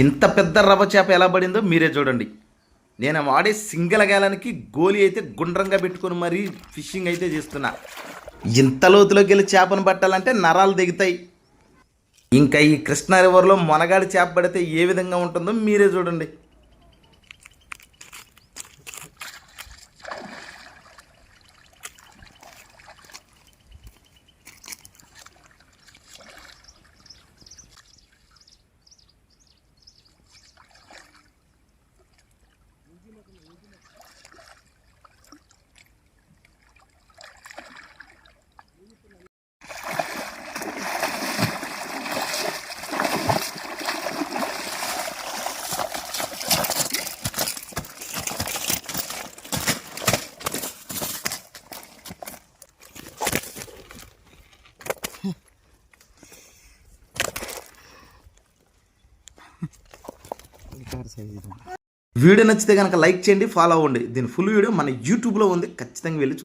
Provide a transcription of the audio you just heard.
ఇంత పెద్ద రవ్వ చేప ఎలా పడిందో మీరే చూడండి. నేను వాడే సింగల్ గేలానికి గోలి అయితే గుండ్రంగా పెట్టుకొని మరీ ఫిషింగ్ అయితే చేస్తున్నా. ఇంత లోతులోకి వెళ్ళి చేపను పట్టాలంటే నరాలు దిగుతాయి. ఇంకా ఈ కృష్ణా రివర్లో మొనగాడి చేప పడితే ఏ విధంగా ఉంటుందో మీరే చూడండి. వీడియో నచ్చితే కనుక లైక్ చేయండి, ఫాలో అవ్వండి. దీని ఫుల్ వీడియో మన యూట్యూబ్లో ఉంది, ఖచ్చితంగా వెళ్ళి